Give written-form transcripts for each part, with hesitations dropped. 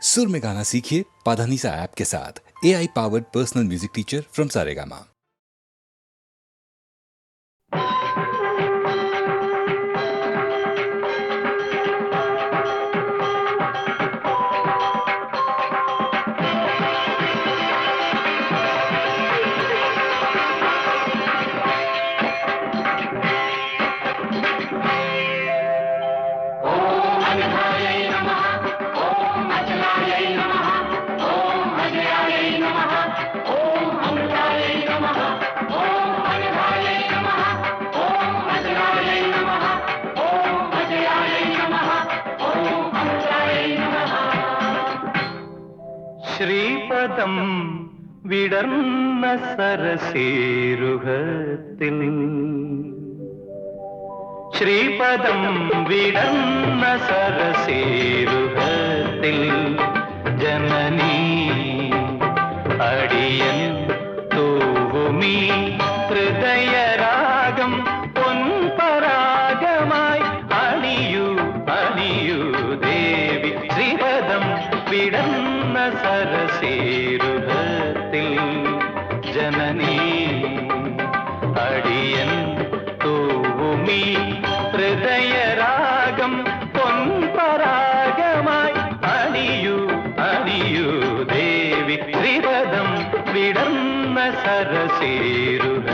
सुर में गाना सीखिए पाधानीसा ऐप के साथ। AI powered personal music teacher from Saregama. ശ്രീപദം വിടർന്ന സരസീരുഹത്തിൽ ശ്രീപദം വിടർന്ന സരസീരുഹത്തിൽ ജനനീ അടിയൻ തൂവുമീ ഹൃദയരാഗം പൊൻപരാഗമായി അണിയൂ അണിയൂ ദേവി. ശ്രീപദം വിടർന്ന സരസീരുഹത്തിൽ ജനനീ അടിയൻ തൂവുമീ ഹൃദയരാഗം പൊൻപരാഗമായി അണിയൂ അണിയൂ ദേവി. ശ്രീപദം വിടർന്ന സരസീരുഹത്തിൽ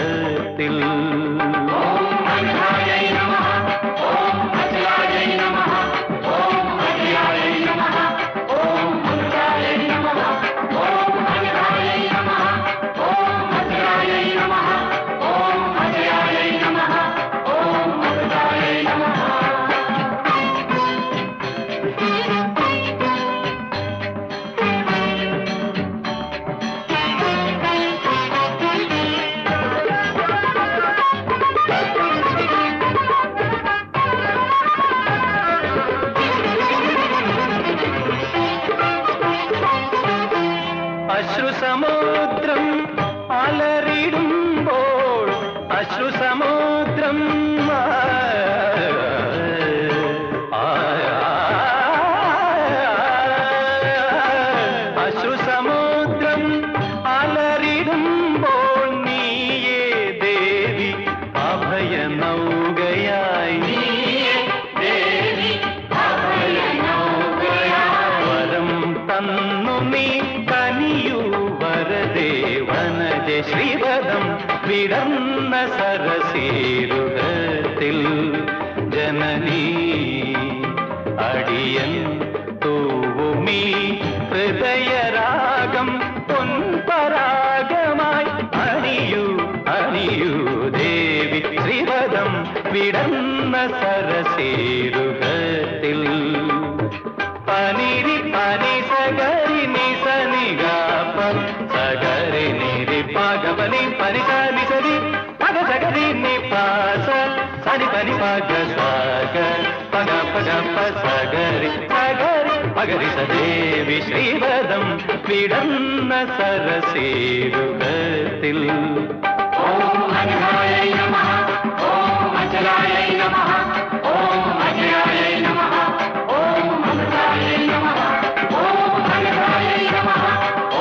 അശ്രുസമുദ്രം അലറിടുമ്പോൾ അശ്രുസമുദ്രം അശ്രുസമുദ്രം അലറിടുമ്പോൾ നീയേ ദേവി അഭയ നൗകയായി വരം തന്നു നീ കനിയൂ വരദേ വനജേ. ശ്രീപദം വിടർന്ന സരസീരുഹത്തിൽ ജനനീ അടിയൻ തൂവുമീ ഹൃദയരാഗം പൊൻപരാഗമായി അണിയൂ അണിയൂ ദേവി. ശ്രീപദം വിടർന്ന സരസീരുഹത്തിൽ പനിരി പനി സഗരി നി സനി ഗാപ സഗരി നിരി പാഗവനി പനി സനി സരി പഗ സഗരി നി പാസ സനി പനി പഗ സ്വാഗ പഗ പഗ പ സഗരി സഗരി പഗരി സദേവി. ശ്രീപദം വിടർന്ന സരസീരുഹത്തിൽ ഓം അനഘായൈ നമഃ ഓം അചലായൈ നമഃ ഓം അജയായൈ നമഃ ഓം അമൃതായൈ നമഃ ഓം അനഘായൈ നമഃ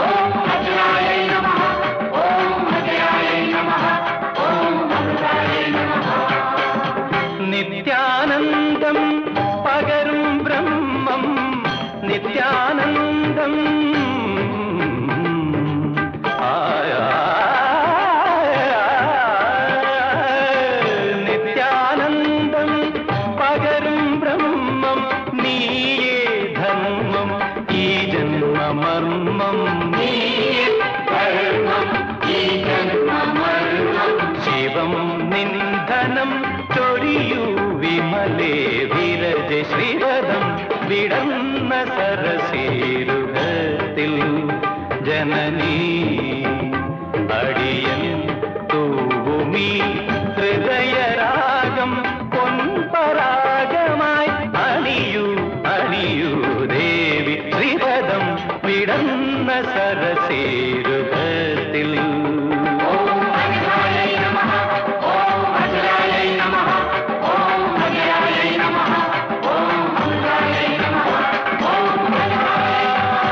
ഓം അചലായൈ നമഃ ഓം അജയായൈ നമഃ ഓം അമൃതായൈ നമഃ. നിത്യാനന്ദം പകരും ബ്രഹ്മം നിത്യാനന്ദം നിത്യാനന്ദം പകരും ബ്രഹ്മം നീയേ ധർമ്മം ഈ ജന്മമർമ്മം ശിവം നിന്ധനം ചൊരിയൂ വിമലേ വിരജ. ശ്രീപദം വിടർന്ന സരസീരുഹത്തിൽ ജനനീ അടിയൻ തൂവുമീ ഹൃദയരാഗം പൊൻപരാഗമായി അണിയൂ അണിയൂ ദേവി. ശ്രീപദം വിടർന്ന സരസീരുഹത്തിൽ ഓം അനഘായൈ നമഃ ഓം അചലായൈ നമഃ ഓം അജയായൈ നമഃ ഓം അമൃതായൈ നമഃ ഓം അനഘായൈ നമഃ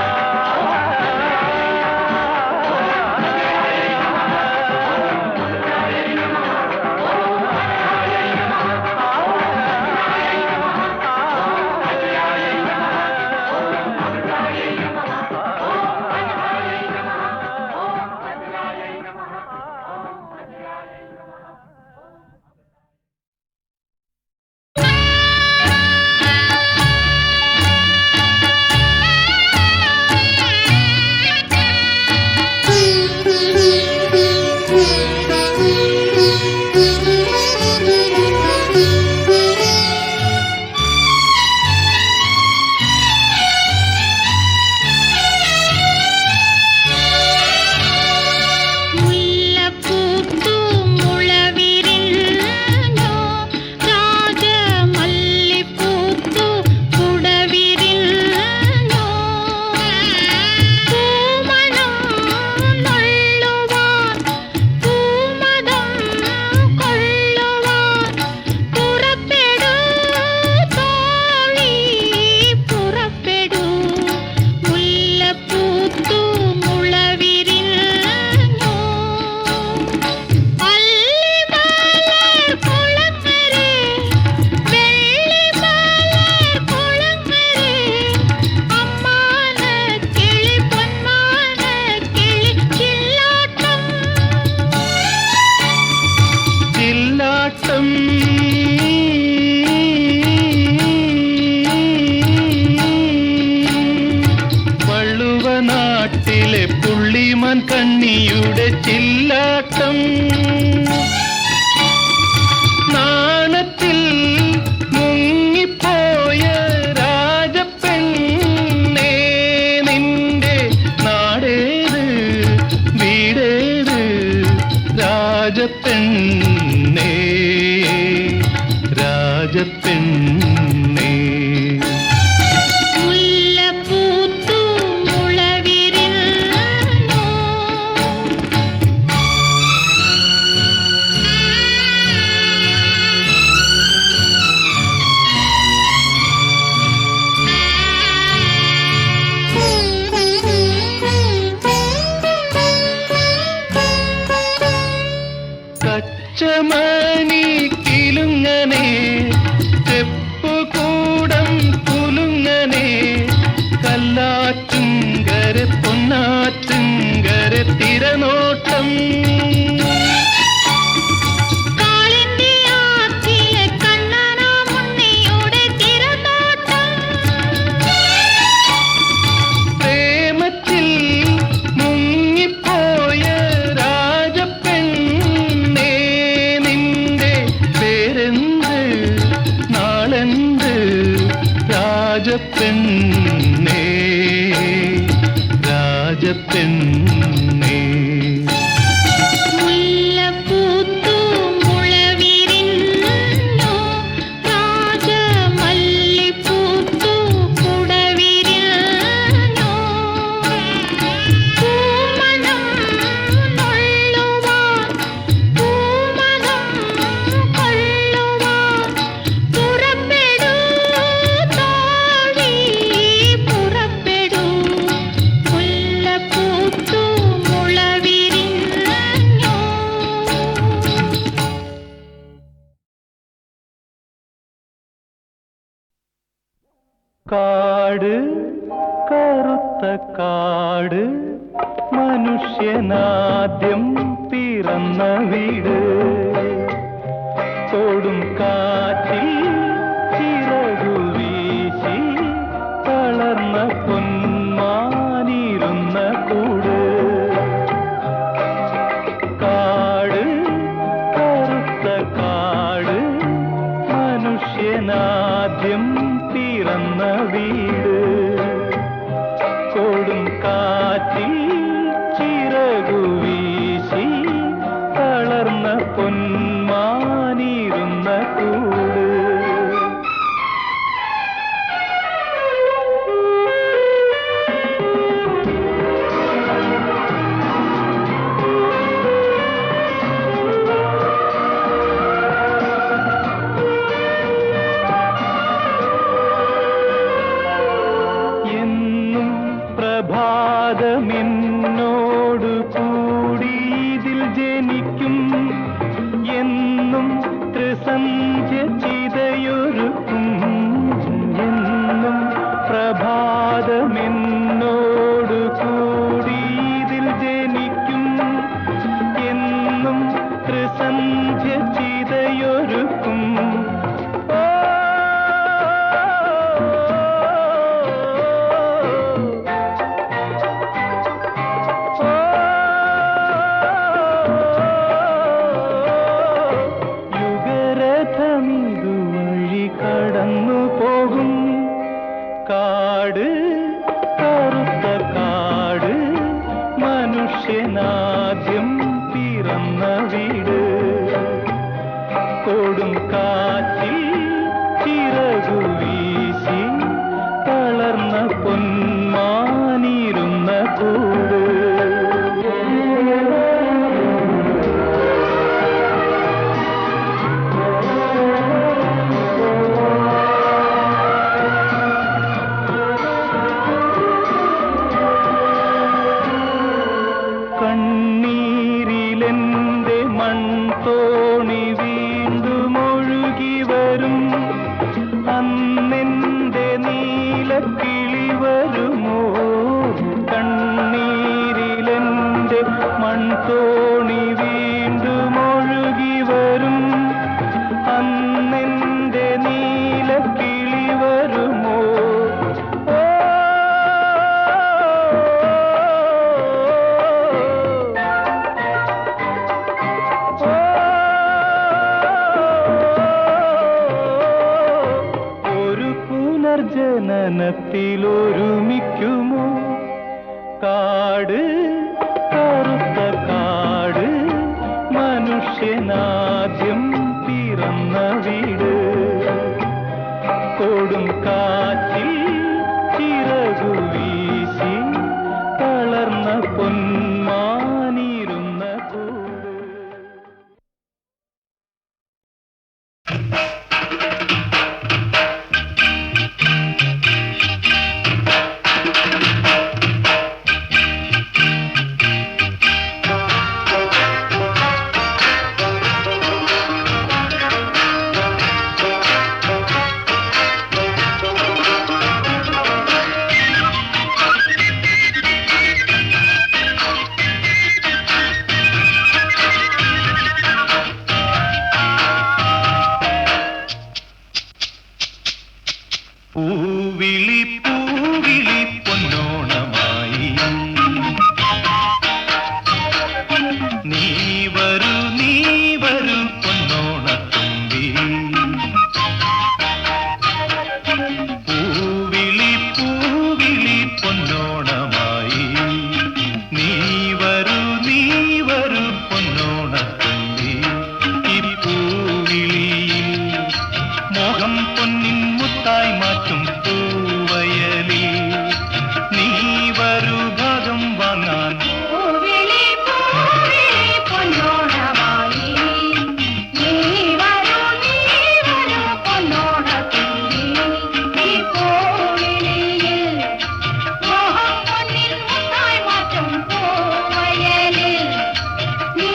ശ്രീമാൻ കണ്ണിയുടെ ചില്ലാട്ടം നാണത്തിൽ മുങ്ങിപ്പോയ രാജപ്പെണ്ണേ നിന്റെ നാടേത് വീടേത് രാജപ്പെണ്ണേ രാജപ്പെണ്ണേ കച്ചമണി കിലുങ്ങനെ തെപ്പുകൂടം കുലുങ്ങനെ കല്ലാറ്റുങ്കര പൊന്നാറ്റുങ്കര തിരനോട്ടം രാജപ്പെണ്ണേ രാജപ്പെണ്ണേ മുല്ലപ്പൂത്തു മുളവിരിഞ്ഞോ രാജമല്ലിപ്പൂത്തു കുടവിരിഞ്ഞോ പൂമണം കൊള്ളുവാൻ പൂമണം കൊള്ളുവാൻ പുറപ്പെടൂ പുറപ്പെടൂ മുല്ലപ്പൂത്തു മുളവിരിഞ്ഞോ. കാട് കറുത്ത കാട് മനുഷ്യനാദ്യം പിറന്ന വീട് കൊടും കാറ്റിൽ ചിറകു വീശി തളർന്ന പൊന്മാനിരുന്ന കൂട് കാട് കറുത്ത കാട് മനുഷ്യനാദ്യം പിറന്ന വീട് കൊടും കാറ്റിൽ ചിറകു വീശി തളർന്ന പൊന്മാനിരുന്ന കൂട് എന്നും പ്രഭാതമെന്നോട് കൂടി ഇതിൽ ജനിക്കും എന്നും ത്രിസന്ധ്യ ചിതയൊരുക്കും എന്നും പ്രഭാതമെന്നോട് കൂടി ഇതിൽ ജനിക്കും എന്നും ത്രിസന്ധ്യ ചിതയൊരുക്കും യുഗരഥമിതുവഴി കടന്നു പോകും കാട് കറുത്ത കാട് മനുഷ്യനാദ്യം പിറന്ന വീട് കൊടും കാറ്റിൽ ചിറകു വീശി തളർന്ന പൊന്മാനിരുന്ന കൂട് കണ്ണീരിലെന്റെ മൺതോണി വീണ്ടും ഒഴുകി വരും അന്നെന്റെ നീലക്കിളി വരുമോ കണ്ണീരിൽ സ്നേഹത്തിലൊരുമിക്കുമോ കാട് കറുത്ത കാട് മനുഷ്യനാദ്യം പിറന്ന വീട് കൊടും കാറ്റിൽ ചിറകു വീശി തളർന്ന പൊന്മാനിരുന്ന കൂട്. പൂവിളി പൂവിളി പൊന്നോണമായി നീ വരൂ പൊന്നോണത്തുമ്പി. പൂവിളി പൂവിളി പൊന്നോണമായി നീ വരൂ പൊന്നോണത്തുമ്പി. ഈ പൂവിളിയിൽ മോഹം പൊന്നിൻ മുത്തായി മാറ്റും പൂവയലിൽ നീ വരൂ ഭാഗം വാങ്ങാൻ. പൂവിളി പൂവിളി പൊന്നോണമായി നീ വരൂ പൊന്നോണത്തുമ്പി. ഈ പൂവിളിയിൽ മോഹം പൊന്നിൽ മുത്തായി മാറ്റും പൂവയലിൽ നീ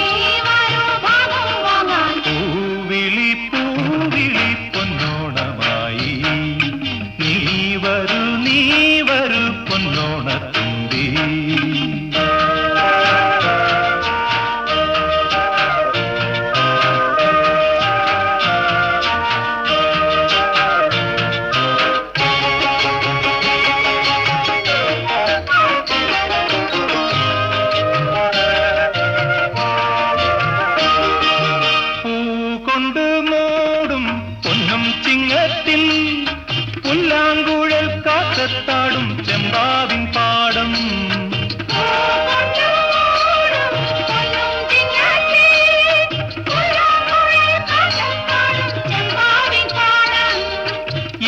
വരൂ ഭാഗം വാങ്ങാൻ. പൂവിളി പൂവിളി പൊന്നോണമായി നീ വരൂ പൊന്നോണത്തുമ്പി. പൂകൊണ്ട് മൂടും പൊന്നും ചിങ്ങത്തിൽ പുല്ലാങ്കുഴൽ കാക്കത്താടും ചെമ്പാവിൻ പാടം.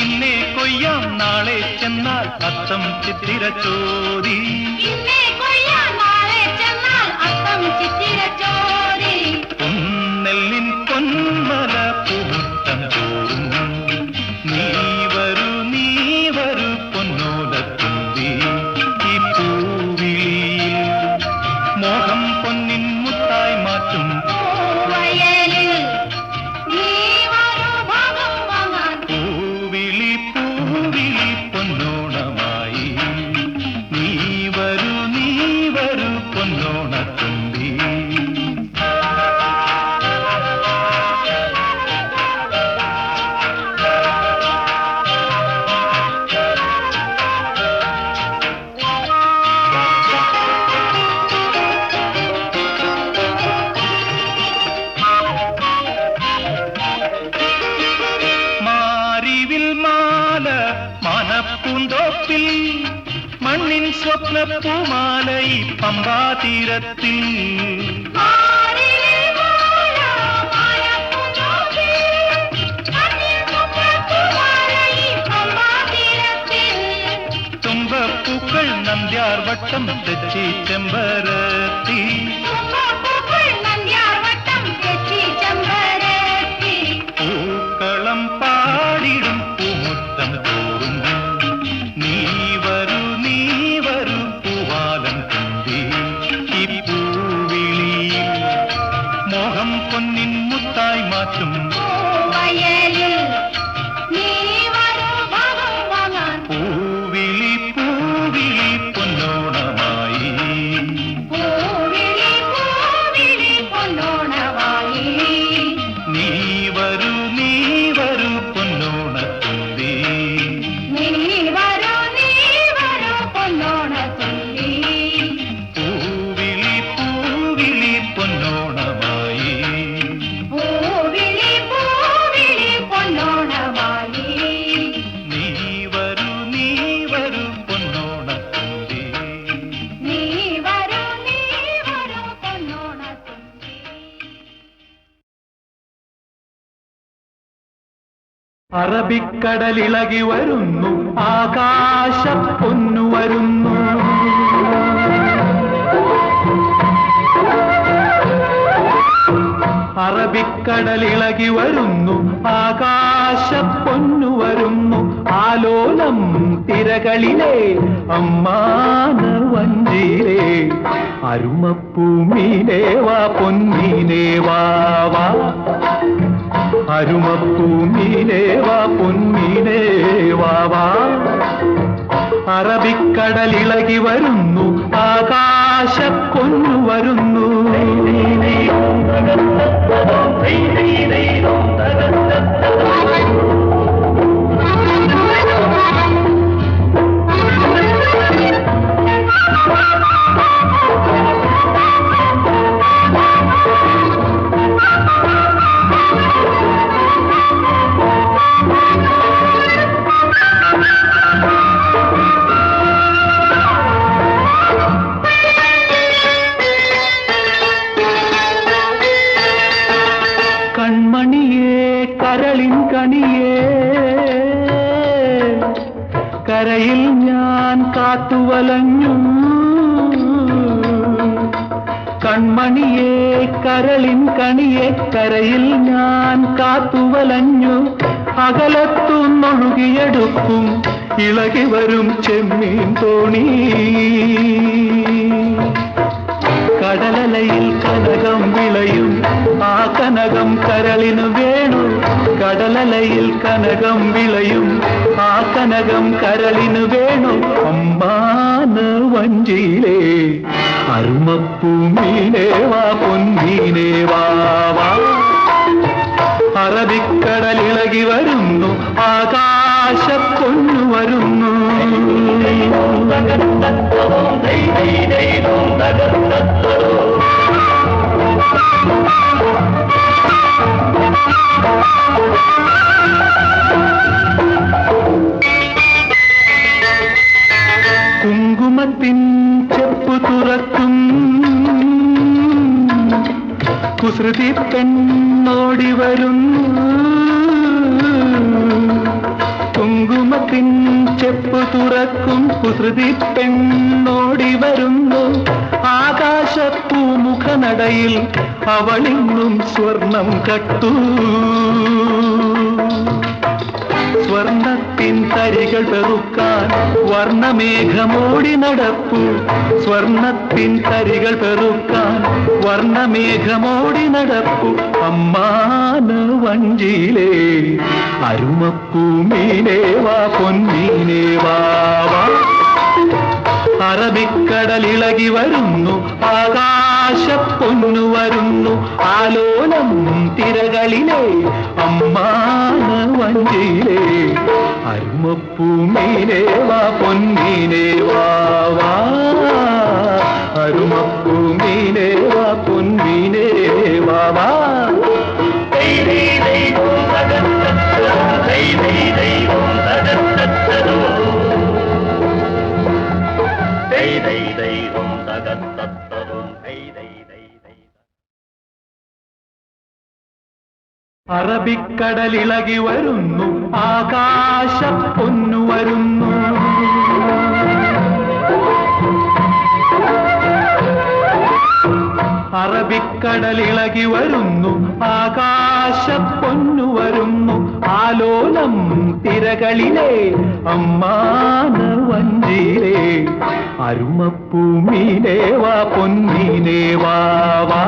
ഇന്നേ കൊയ്യാം നാളെ ചെന്നാൽ അത്തം ചിത്തിര ചോദി. പൊന്നെല്ലിൻ പൊന്മല പൂമുട്ടം തോറും നീ വരൂ പൊന്നോലത്തുമ്പി. ഈ പൂവിളിയിൽ മോഹം പൊന്നിൻ മുത്തായി മാറ്റും പൂവിളി പൂവിളി പൊന്നോണമായി നീ വരൂ പൊന്നോണത്തുമ്പി. മാറിവിൽ മാല മാനപ്പൂന്തോപ്പിൽ മണ്ണിൻ സ്വപ്നപ്പൂമാല ഈ പമ്പാതീരത്തിൽ. തുമ്പപ്പൂക്കൾ നന്ദ്യാർ വട്ടം തെച്ചി ചെമ്പരത്തി. പൂക്കളം പാടിടും പൂമുത്തം തോറും നീ വരൂ പൂവാലൻ തുമ്പി. ഈ പൂവിളിയിൽ മോഹം പൊന്നിൻ മുത്തായി മാറ്റും പൂവിളി പൂവിളി പൊന്നോണമായി. പൂവിളി പൂവിളി അറബിക്കടലിളകി വരുന്നു ആകാശ പൊന്നു വരുന്നു അറബിക്കടലിളകി വരുന്നു ആകാശ പൊന്നു വരുന്നു ആലോലം തിരകളിലെ അമ്മാന വഞ്ചിയിലെ അരുമപ്പൂമീനേ വാ പൊന്നീനേ വാ വാ അരുമപ്പൂമീനേ വാ പൊന്നീനേ വാ വാ അറബിക്കടലിളകി വരുന്നു ആകാശ പൊന്നു വരുന്നു കൺമണിയേ കരളിൻ കണിയേ കരയിൽ ഞാൻ കാത്തുവലഞ്ഞു കൺമണിയേ കരളിൻ കണിയേ കരയിൽ ഞാൻ കാത്തുവലഞ്ഞു അകലത്തുന്നൊഴുകിയെടുക്കും ഇളകി വരും ചെമ്മീൻ തോണി കടലലയിൽ കനകം വിളയും ആ കനകം കരളിനു വേണു കടലലയിൽ കനകം വിളയും ആ കനകം കരളിനു വേണു അമ്മാന വഞ്ചിയിലേ അരുമപ്പൂമീനേ വാ പൊന്നീനേ വാ വാ അറബിക്കടലിളകി വരുന്നു ആകാശ പൊന്നു വരുന്നു കുങ്കുമത്തിൻ ചെപ്പു തുറക്കും കുസൃതി പെണ്ണോടി വരുന്നു കുങ്കുമത്തിൻ ചെപ്പു തുറക്കും കുസൃതി പെണ്ണോടി വരുന്നു ആകാശപ്പൂമുഖനടയിൽ അവളിന്നും സ്വർണം കട്ടു സ്വർണത്തിൻ തരികൾ പെറുക്കാൻ വർണ്ണമേഘമോടി നടപ്പു സ്വർണത്തിൻ തരികൾ പെറുക്കാൻ വർണ്ണമേഘമോടി നടപ്പു അമ്മാന വഞ്ചിയിലേ അരുമപ്പൂമീനേ വാ പൊന്നീനേ വാ വാ അറബിക്കടലിളകി വരുന്നു ആകാശ പൊന്നു വരുന്നു ആലോലം തിരകളിലെ അമ്മാന വഞ്ചിയിലെ അരുമപ്പൂമീനേ വാ പൊന്നീനേ വാ വാ അരുമപ്പൂമീനേ വാ പൊന്നീനേ വാ വാ അറബിക്കടലിളകി വരുന്നു ആകാശ പൊന്നു വരുന്നു അറബിക്കടലിളകി വരുന്നു ആകാശ പൊന്നു വരുന്നു ആലോലം തിരകളിലെ അമ്മാന വഞ്ചിയിലെ അരുമപ്പൂമീനേ വാ പൊന്നീനേ വാ വാ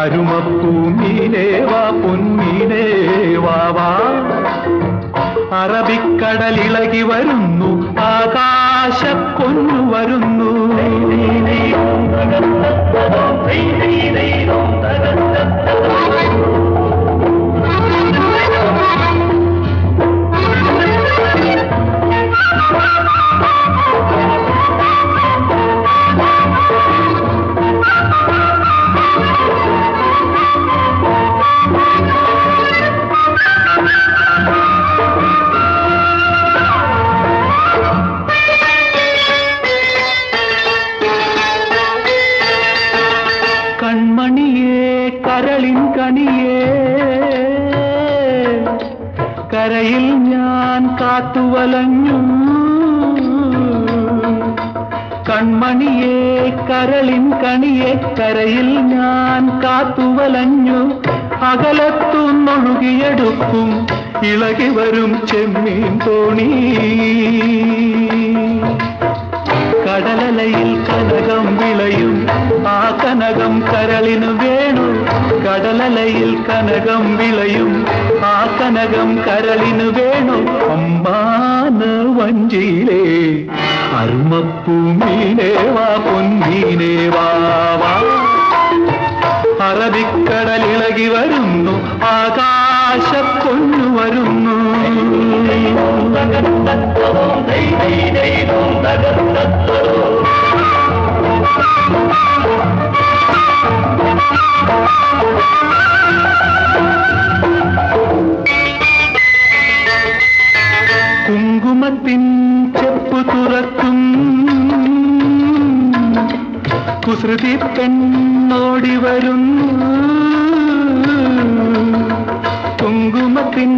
അരുമപ്പൂമീനേ വാ പൊന്നീനേ വാ വാ അറബിക്കടലിളകി വരുന്നു ആകാശ പൊന്നു വരുന്നു കരളിൻ കണിയേ കരയിൽ ഞാൻ കാത്തുവലഞ്ഞു കൺമണിയെ കരളിൻ കണിയെ കരയിൽ ഞാൻ കാത്തുവലഞ്ഞു അകലത്തുന്നൊഴുകിയെടുക്കും ഇളകി വരും ചെമ്മീൻ തോണി കടലലയിൽ കനകം വിളയും ആ കനകം കരളിനു വേണു കടലലയിൽ കനകം വിളയും ആ കനകം കരളിനു വേണു അമ്മാന് വഞ്ചിയിലേ അരുമപ്പൂമീനേ വാ പൊന്നീനേ വാ അറബിക്കടലിളകി വരുന്നു ആകാശപ്പൊന്നു വരുന്നു കുങ്കുമത്തിൻ ചെപ്പു തുറക്കും കുസൃതി പെണ്ണോടി വരുന്നു കുങ്കുമത്തിൻ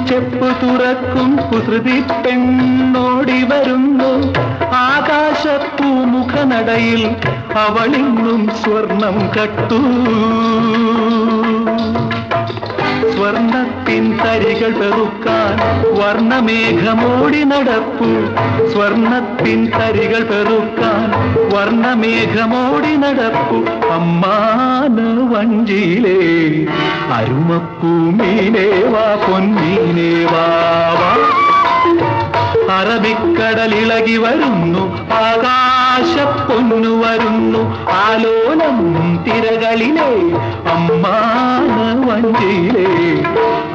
ചെപ്പു തുറക്കും കുസൃതി പെണ്ണോടി വരുന്നു ആകാശപ്പൂമുഖനടയിൽ അവളിന്നും സ്വർണം കട്ടു സ്വർണത്തിൻ തരികൾ പെറുക്കാൻ വർണ്ണമേഘമോടി നടപ്പു സ്വർണത്തിൻ തരികൾ പെറുക്കാൻ വർണ്ണമേഘമോടി നടപ്പു അമ്മാന് വഞ്ചിയിലേ അരുമപ്പൂമീനേ വാ പൊന്നീനേ വാ അറബിക്കടലിളകി വരുന്നു ആകാശപ്പൊന്നു വരുന്നു ആലോലം തിരകളിലെ അമ്മാന് വഞ്ചിയിലേ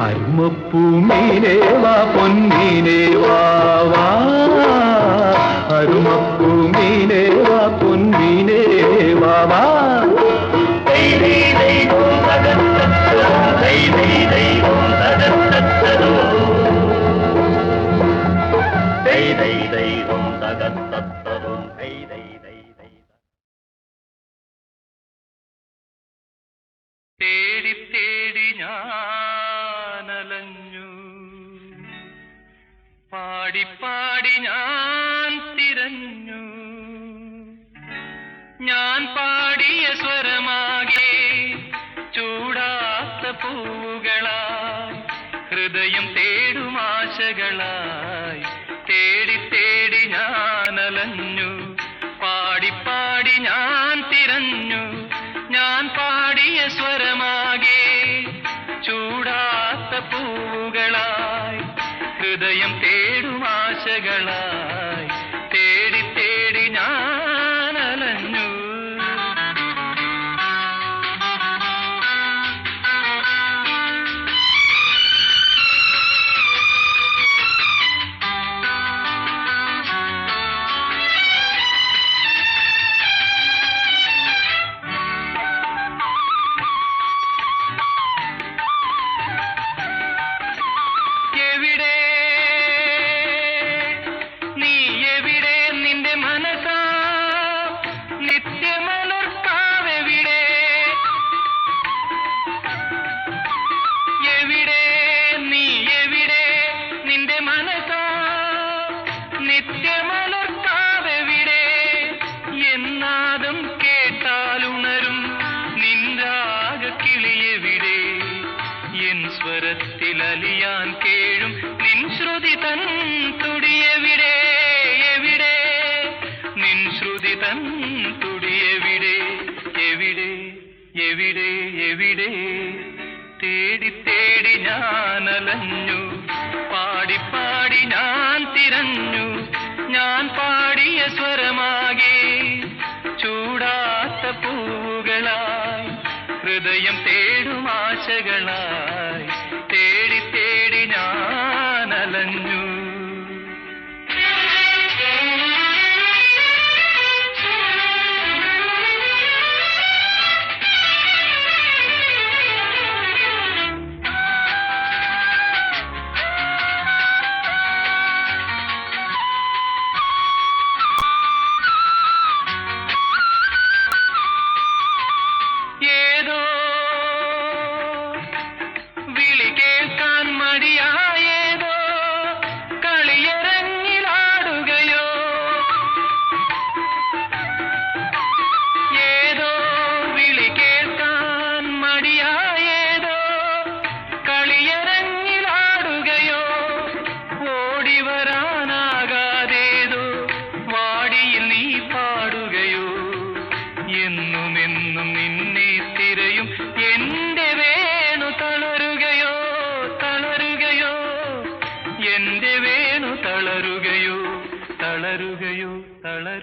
അരുമപ്പൂമീനേ വാ പൊന്നീനേ വാ അരുമപ്പൂമീനേ വാ പൊന്നീനേ വാ തേടി തേടി ഞാനലഞ്ഞു പാടി പാടി ഞാൻ തിരഞ്ഞു ഞാൻ പാടിയ സ്വരമാകെ ചൂടാത്ത പൂവുകളായി ഹൃദയം തേടുമാശകളായി തേടി തേടി ഞാനലഞ്ഞു പാടി പാടി ഞാൻ തിരഞ്ഞു ഞാൻ പാടിയ സ്വരമാകെ ചൂടാത്ത പൂവുകളായി ഹൃദയം തേടുമാശകളായി തേടി തേടി ഞാനലഞ്ഞു സ്വരത്തിലലിയാൻ കേഴും നിൻ ശ്രുതി തൻ തുടിയെവിടെ എവിടെ നിൻ ശ്രുതി തൻ തുടിയെവിടെ എവിടെ എവിടെ എവിടെ തേടി തേടി ഞാനലഞ്ഞു പാടി പാടി ഞാൻ തിരഞ്ഞു ഞാൻ പാടിയ സ്വരമാകെ ചൂടാത്ത പൂവുകളായി ഹൃദയം തേടുമാശകളായി തേടി തേടി ഞാനലഞ്ഞു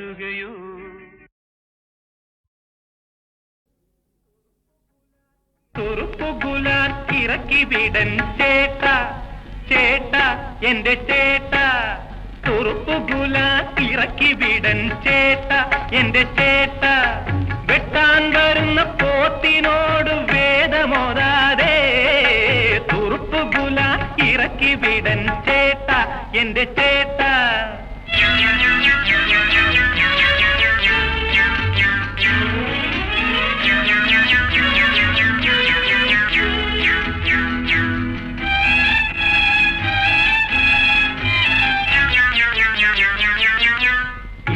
തരുകയോ? തുറുപ്പുകുലാൻ ഇറക്കി വിടൻ ചേട്ട, ചേട്ട എന്റെ ചേട്ട. തുറുപ്പുകുലാൻ ഇറക്കി വിടൻ ചേട്ട, എന്റെ ചേട്ട. വെട്ടാൻ വരുന്ന പോത്തിനോട് വേദമോതാതെ തുറുപ്പുകുലാൻ ഇറക്കി വിടൻ ചേട്ട, എന്റെ ചേട്ട.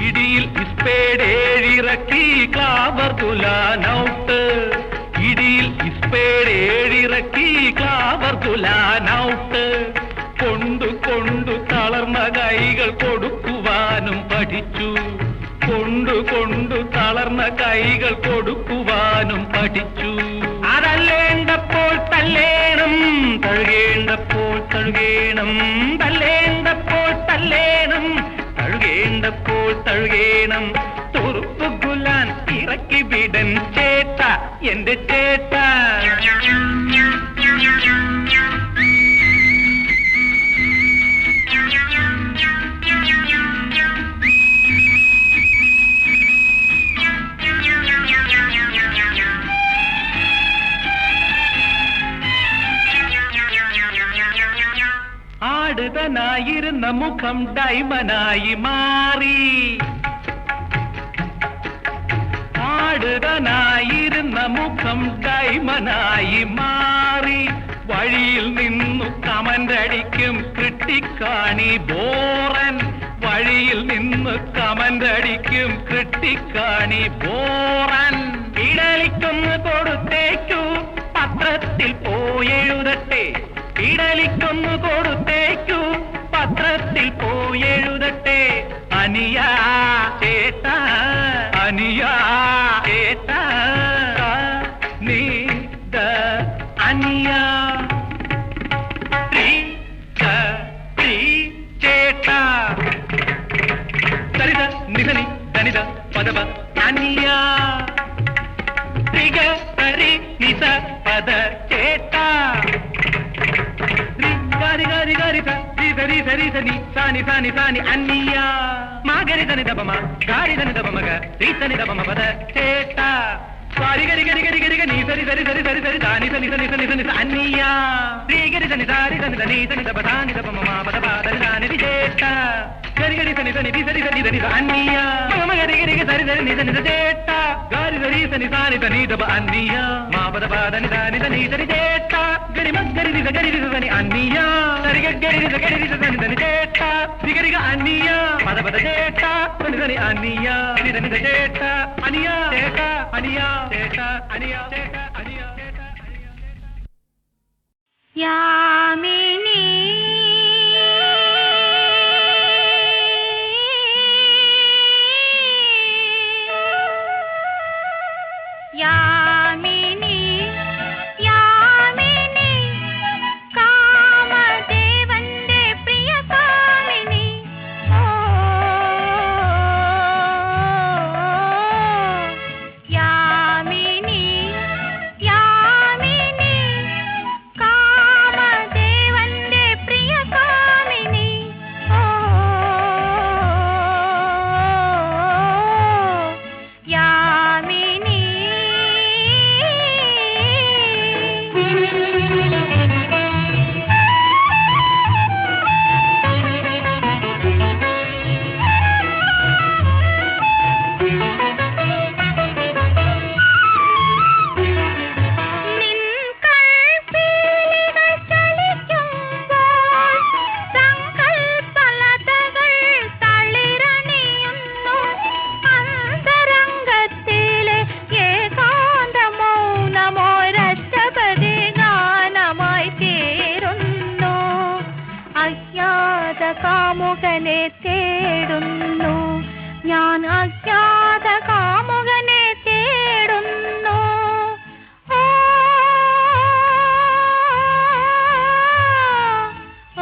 ഇടിയിൽ ഇസ്പേടേഴിറക്കി ക്ലാവർ തുലാനൗട്ട്. ഇടിയിൽ ഇസ്പേടേഴിറക്കി ക്ലാവർ തുലാനൗട്ട്. കൊണ്ടു കൊണ്ടു തളർന്ന കൈകൾ കൊടുക്കുവാനും പഠിച്ചു. കൊണ്ടു കൊണ്ടു തളർന്ന കൈകൾ കൊടുക്കുവാനും പഠിച്ചു. അതല്ലേണ്ടപ്പോൾ തല്ലേണം, തഴുകേണ്ടപ്പോൾ തഴുകേണം. തല്ലേണ്ടപ്പോൾ തല്ലേണം, തഴുകേണ്ടപ്പോൾ തഴുകേണം. തുറുപ്പുകുലാൻ ഇറക്കി വിടൻ ചേട്ട, എന്റെ ചേട്ട. ആടുതനായിരുന്ന മുഖം ഡൈമനായി മാറി. ആടുതനായിരുന്ന മുഖം ഡൈമനായി മാറി. വഴിയിൽ നിന്നു കമന്റടിക്കും ക്രിട്ടിക്കാണി ബോറൻ. വഴിയിൽ നിന്ന് കമന്റടിക്കും ക്രിട്ടിക്കാണി ബോറൻ. ഇടലിക്കൊന്ന് കൊടുത്തേക്കു, പത്രത്തിൽ പോയെഴുതട്ടെ. ഇടലിക്കൊന്നു കൊടുത്തേക്കു, പത്രത്തിൽ പോയെഴുതട്ടെ. അനിയാ ചേട്ട, അനിയാ ചേട്ട. നീ ദ അനിയാ ചേട്ട. സരിത നിധനി ധനിത പദവ അനിയാ. ത്രിക സരി നിസ പദ ചേട്ട. ഗാരി ഗാരി ഗാരി സരി സരി സരി സാനി സാനി സാനി അന്നിയ. മാഗരി ധനി ദപമ ഗാരി ധനി ദപമഗ ശ്രീ ദപമ പദ ചേട്ട. സാരി ഗരി ഗരി ഗരി ഗരി നീ സരി സരി സരി സരി സരി ധാനി സനി സനി സനി സനി അന്നിയ. ശ്രീ ഗരി സനി സാരി സനി ധനി സനി ദപ ധാനി ദപമ പദ പാദ ധാനി ചേട്ട. ഗരി ഗരി സനി സനി സരി സരി ധനി അന്നിയ. മമ ഗരി ഗരി സരി സരി നി സനി ചേട്ട. ഗാരി സരി സനി സാനി ധനി ദപ അന്നിയ. മാ പദ പാദ ധാനി ധനി സരി ചേട്ട. ഗരി മഗരി രി ഗരി രി സനി അന്നിയ. സരി ഗരി രി ഗരി രി സനി ധനി ചേട്ട. ഗരി ഗ അന്നിയ പദ പദ ചേട്ട. സനി സനി അന്നിയ നി ധനി ചേട്ട. അനിയ ചേട്ട, അനിയ ചേട്ട, അനിയ ചേട്ട, അനിയ ചേട്ട. യാമിനി യാമിനി യാമിനി കാമദേവന്റെ പ്രിയ കാമിനി. യാമിനി യാമിനി കാമദേവന്റെ പ്രിയ കാമിനി. യാമിനി കാമുകനെ തേടുന്നു ഞാൻ, അജ്ഞാത കാമുകനെ തേടുന്നു. ഓ ഓ ഓ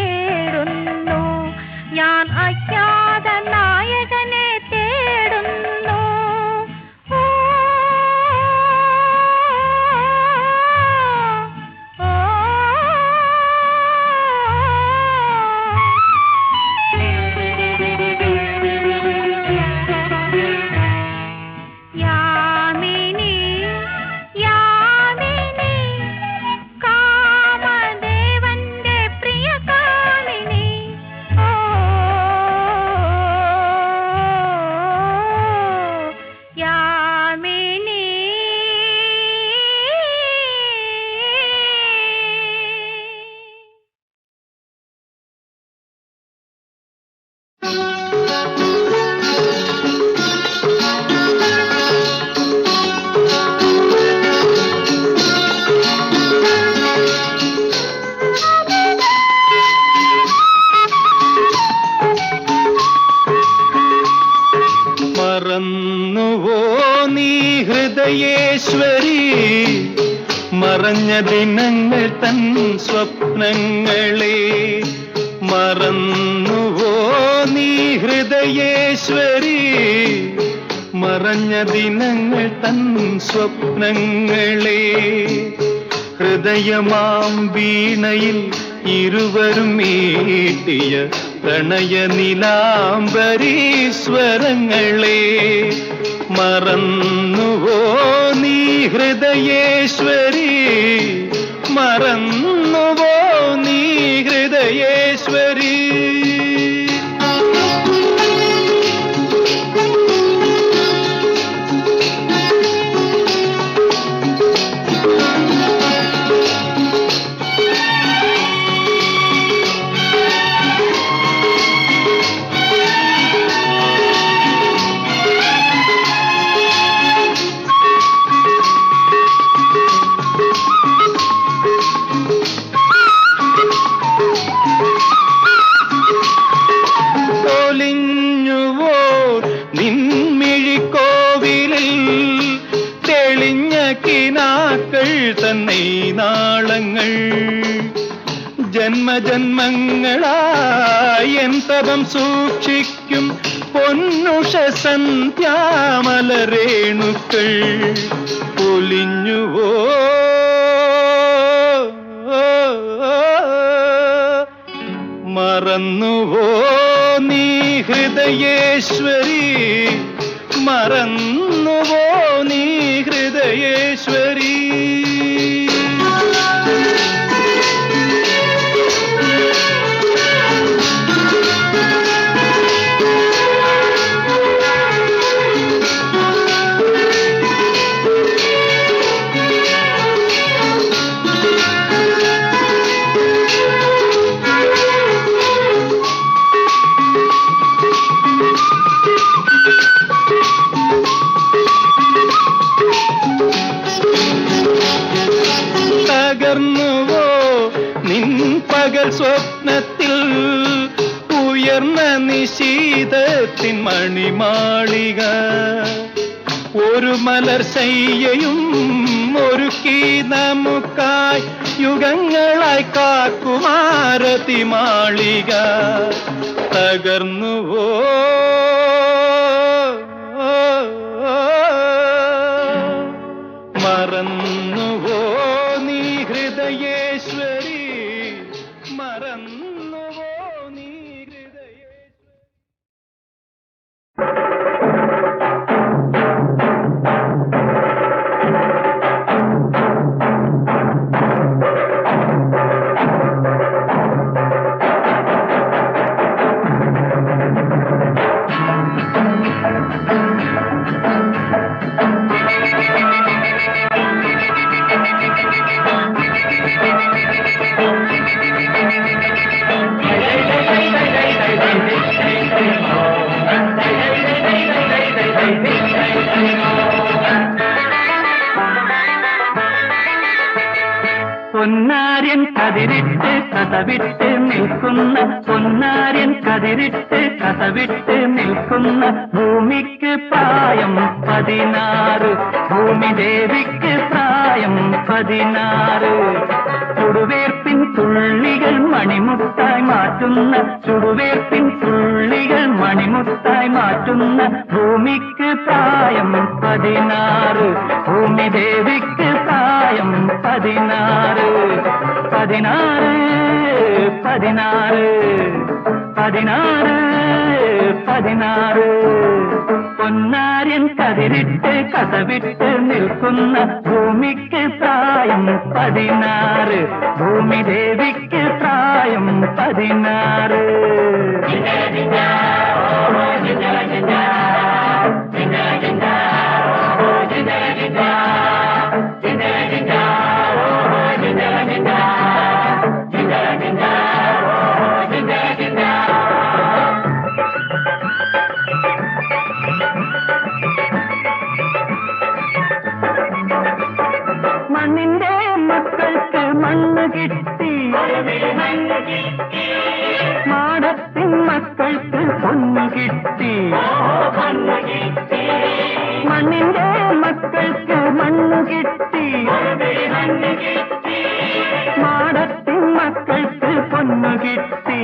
തേടുന്നു ഞാൻ അജ്ഞാത നായകനെ തേടുന്നു ഓ, ഓ, യാമിനി യാമിനി കാമദേവന്റെ പ്രിയ കാമിനി ഓ, യാമിനി മറന്നുവോ നീ ഹൃദയേശ്വരി മറഞ്ഞ ദിനങ്ങൾ തൻ സ്വപ്നങ്ങളെ മറന്നുവോ നീ ഹൃദയേശ്വരി മറഞ്ഞ ദിനങ്ങൾ തൻ സ്വപ്നങ്ങളെ ഹൃദയമാം വീണയിൽ ഇരുവരും മീട്ടിയ പ്രണയനിലാംബരീശ്വരങ്ങളെ മറന്നുവോ നീ ഹൃദയേശ്വരി മറന്നുവോ നീ ഹൃദയേശ്വരി ഒലിഞ്ഞുവോ നിൻമിഴിക്കോവിലിൽ തെളിഞ്ഞ കിനാക്കൾ തന്നെ നാളങ്ങൾ ജന്മജന്മങ്ങളായി എൻ തപം സൂക്ഷിക്കും പൊന്നുഷ സന്ധ്യാമലരേണുക്കൾ ഒലിഞ്ഞുവോ മറന്നുവോ നീ ഹൃദയേശ്വരി മറന്നുവോ നീ ഹൃദയേശ്വരി തകർന്നുവോ നിൻ പകൽ സ്വപ്നത്തിൽ ഉയർന്ന നിശീതത്തിൻ മണിമാളിക ഒരു മലർ ശയ്യയും ഒരുക്കി നമുക്കായി യുഗങ്ങളായി കാക്കുമാരതി മാളിക തകർന്നുവോ മറന്നുവോ നീ ഹൃദയേശ്വരി മറന്നുവോ നീ ഹൃദയേശ്വരി പൊന്നാര്യൻ കതിരിട്ട് കഥവിട്ട് നിൽക്കുന്ന പൊന്നാര്യൻ കതിരിട്ട് കഥവിട്ട് നിൽക്കുന്ന ഭൂമിക്ക് പ്രായം 16 ഭൂമി ദേവിക്ക് പ്രായം 16 കൊടുവേർപ്പിൻ തുള്ളികൾ മണിമുത്തായി മാറ്റുന്ന ചുടുവേർപ്പിൻ തുള്ളികൾ മണിമുത്തായി മാറ്റുന്ന ഭൂമിക്ക് പ്രായം 16 ഭൂമി ദേവിക്ക് പ്രായം 16 16 16 16 16 പൊന്നാര്യൻ കതിരിട്ട് കഥവിട്ട് നിൽക്കുന്ന ഭൂമിക്ക് പ്രായം 16 ഭൂമി ദേവിക്ക് പ്രായം 16 മണ്ണിന്റെ മക്കൾക്ക് മണ്ണ് കിട്ടി മാടത്തിൻ മക്കൾക്ക് പൊന്നു കിട്ടി മണ്ണിന്റെ മക്കൾക്ക് മണ്ണ് കിട്ടി മാടത്തിൻ മക്കൾക്ക് പൊന്നു കിട്ടി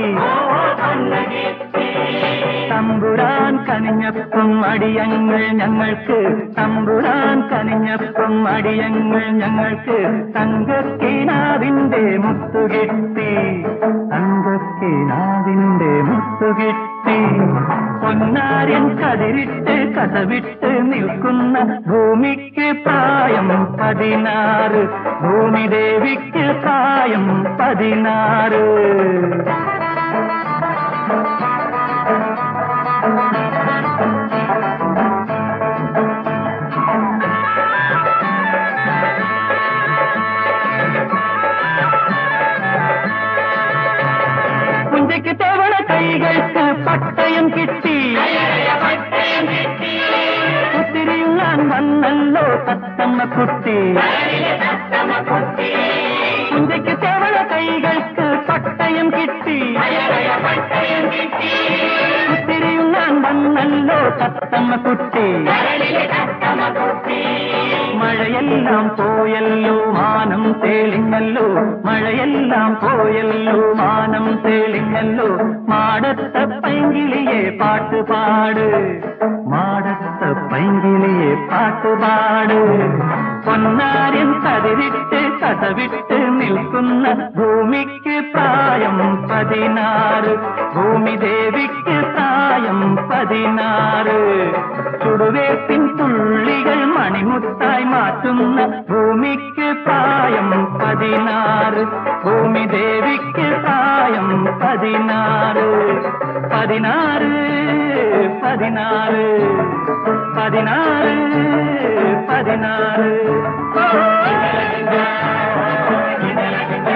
തമ്പുരാൻ കനിഞ്ഞപ്പം അടിയങ്ങൾ ഞങ്ങൾക്ക് തമ്പുരാൻ കനിഞ്ഞപ്പം അടിയങ്ങൾ ഞങ്ങൾക്ക് തങ്കക്കിനാവിന്റെ മുത്തുകിട്ടി തങ്കക്കിനാവിന്റെ മുത്തുകിട്ടി പൊന്നാര്യൻ കതിരിട്ട് കഥവിട്ട് നിൽക്കുന്ന ഭൂമിക്ക് പ്രായം 16 ഭൂമി ദേവിക്ക് പ്രായം 16 പുഞ്ചയ്ക്ക് തവണ കൈകൾക്ക് പട്ടയം കിട്ടി ഒത്തിരിയുള്ളാൻ വന്നല്ലോ തത്തമ്മ കുട്ടി പുഞ്ചയ്ക്ക് തവണ കൈകൾക്ക് പട്ടയം കിട്ടി ഒത്തിരിയുള്ളാൻ വന്നല്ലോ തത്തമ്മ കുട്ടി മഴയെല്ലാം പോയല്ലോ മാനം തെളിഞ്ഞല്ലോ മഴയെല്ലാം പോയല്ലോ മാനം തെളിഞ്ഞല്ലോ മാടത്ത പൈങ്കിളിയെ പാട്ടുപാട് മാടത്ത പൈങ്കിളിയെ പാട്ടുപാട് പൊന്നാര്യൻ കതിരിട്ട് കഥവിട്ട് നിൽക്കുന്ന ഭൂമിക്ക് പ്രായം 16 ഭൂമി ദേവിക്ക് പ്രായം 16 ചുടുവേപ്പിൻ തുള്ളികൾ മണിമുത്തായി മാറ്റുന്ന ഭൂമിക്ക് പ്രായം 16 ഭൂമി ദേവിക്ക് പ്രായം 16 16 16 16 16